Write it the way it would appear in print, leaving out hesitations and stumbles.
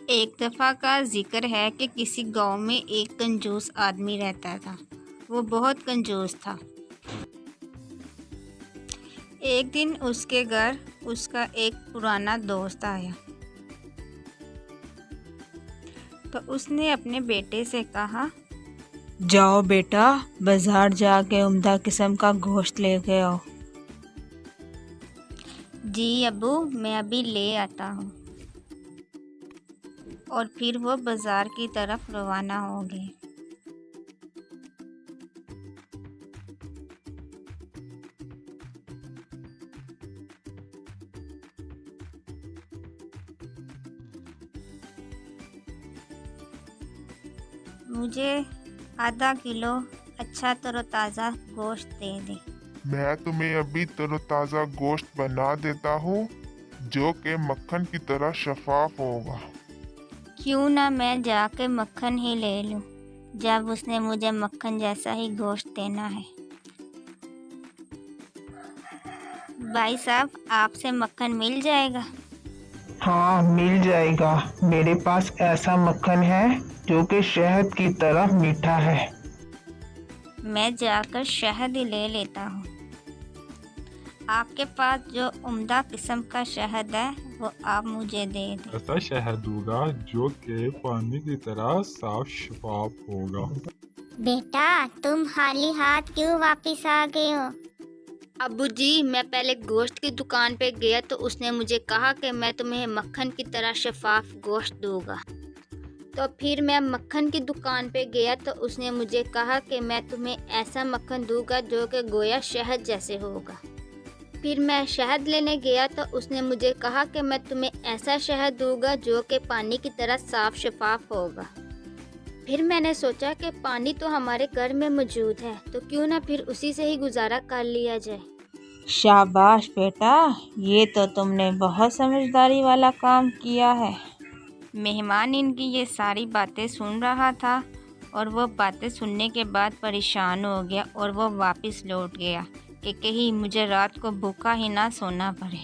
एक दफ़ा का ज़िक्र है कि किसी गांव में एक कंजूस आदमी रहता था। वो बहुत कंजूस था। एक दिन उसके घर उसका एक पुराना दोस्त आया तो उसने अपने बेटे से कहा, जाओ बेटा, बाजार जाके उम्दा किस्म का गोश्त लेके आओ। जी अब्बू, मैं अभी ले आता हूँ। और फिर वो बाज़ार की तरफ रवाना हो गए। मुझे आधा किलो अच्छा तरोताज़ा गोश्त दे दे। मैं तुम्हें अभी तरोताज़ा गोश्त बना देता हूँ जो कि मक्खन की तरह शफाफ होगा। क्यों ना मैं जाके मक्खन ही ले लूँ जब उसने मुझे मक्खन जैसा ही गोश्त देना है। भाई साहब, आपसे मक्खन मिल जाएगा? हाँ, मिल जाएगा। मेरे पास ऐसा मक्खन है जो कि शहद की तरह मीठा है। मैं जाकर शहद ही ले लेता हूँ। आपके पास जो उम्दा किस्म का शहद है वो आप मुझे दे दें। ऐसा शहद दूंगा जो कि पानी की तरह साफ शफाफ होगा। बेटा, तुम खाली हाथ क्यों वापस आ गए हो? अब्बू जी, मैं पहले गोश्त की दुकान पे गया तो उसने मुझे कहा कि मैं तुम्हें मक्खन की तरह शफाफ गोश्त दूंगा। तो फिर मैं मक्खन की दुकान पे गया तो उसने मुझे कहा कि मैं तुम्हें ऐसा मक्खन दूंगा जो कि गोया शहद जैसे होगा। फिर मैं शहद लेने गया तो उसने मुझे कहा कि मैं तुम्हें ऐसा शहद दूंगा जो कि पानी की तरह साफ शफाफ होगा। फिर मैंने सोचा कि पानी तो हमारे घर में मौजूद है तो क्यों ना फिर उसी से ही गुजारा कर लिया जाए। शाबाश बेटा, ये तो तुमने बहुत समझदारी वाला काम किया है। मेहमान इनकी ये सारी बातें सुन रहा था और वो बातें सुनने के बाद परेशान हो गया और वो वापस लौट गया कि कहीं मुझे रात को भूखा ही ना सोना पड़े।